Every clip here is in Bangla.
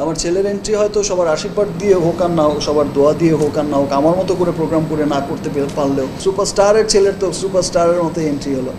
আমার ছেলের এন্ট্রি হয়তো সবার আশীর্বাদ দিয়ে হোক আর না হোক, সবার দোয়া দিয়ে হোক আর না হোক, আমার মতো করে প্রোগ্রাম করে না করতে পারলেও সুপারস্টারের ছেলের তো সুপারস্টারের মতো এন্ট্রি হলো।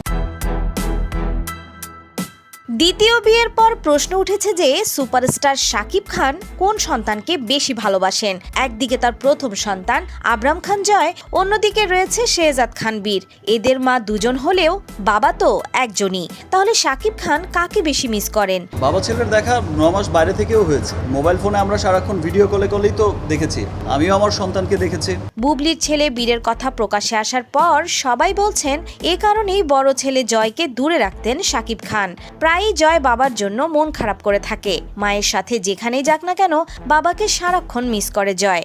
দ্বিতীয় বিয়ের পর প্রশ্ন উঠেছে যে সুপারস্টার শাকিব খান কোন সন্তানকে বেশি ভালোবাসেন। একদিকে তার প্রথম সন্তান আবরাম খান জয়, অন্যদিকে রয়েছে শেহজাদ খান বীর। এদের মা দুজন হলেও বাবা তো একজনই। তাহলে শাকিব খান কাকে বেশি মিস করেন? বাবা ছেলের দেখা 9 মাস বাইরে থেকেও হয়েছে। মোবাইল ফোনে আমরা সারাক্ষণ ভিডিও কলেই তো দেখেছি। আমিও আমার সন্তানকে দেখেছি। বুবলির ছেলে বীরের কথা প্রকাশ্যে আসার পর সবাই বলছেন এ কারণেই বড় ছেলে জয়কে দূরে রাখতেন শাকিব খান। প্রায়ই জয় বাবার জন্য মন খারাপ করে থাকে। মায়ের সাথে যেখানেই যাক না কেন বাবাকে সারাক্ষণ মিস করে জয়।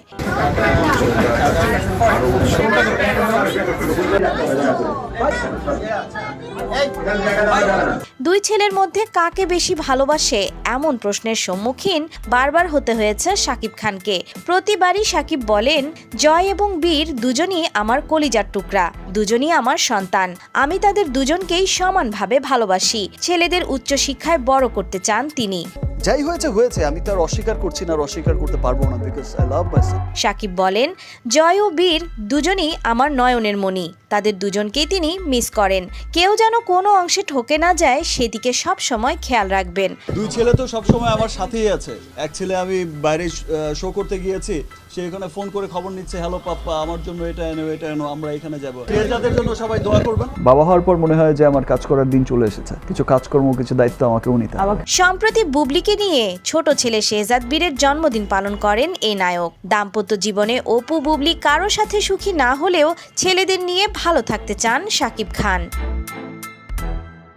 দুই ছেলের মধ্যে কাকে বেশি ভালোবাসে এমন প্রশ্নের সম্মুখীন বারবার হতে হয়েছে শাকিব খানকে। প্রতিবারই শাকিব বলেন, জয় এবং বীর দুজনই আমার কলিজার টুকরা, দুজনই আমার সন্তান। আমি তাদের দুজনকেই সমানভাবে ভালোবাসি। ছেলেদের উচ্চশিক্ষায় বড় করতে চান তিনি। যাই হয়েছে, আমি তার অস্বীকার করছি না, অস্বীকার করতে পারবো না, বিকজ আই লাভ মাই সন। শাকিব বলেন, জয় ও বীর দুজনই আমার নয়নের মণি, তাদের দুজনকেই তিনি মিস করেন। কেউ যেন কোনো অংশে ঠকে না যায় সেদিকে সব সময় খেয়াল রাখবেন। দুই ছেলে তো সব সময় আমার সাথেই আছে। এক ছেলে আমি বাইরে শো করতে গিয়েছি, সে এখানে ফোন করে খবর নিচ্ছে, হ্যালো পাপ্পা আমার জন্য এটা এনো, আমরা এখানে যাব। শেহজাদের জন্য সবাই দোয়া করবেন। বাবা হওয়ার পর মনে হয় যে আমার কাজ করার দিন চলে এসেছে। কিছু কাজকর্ম, কিছু দায়িত্ব আমাকেও নিতে হবে। সম্প্রতি বুবলিকে নিয়ে ছোট ছেলে শেহজাদ বীরের জন্মদিন পালন করেন এই নায়ক। দাম্পত্য জীবনে অপু বুবলি কারো সাথে সুখী না হলেও ছেলেদের নিয়ে ভালো থাকতে চান শাকিব খান।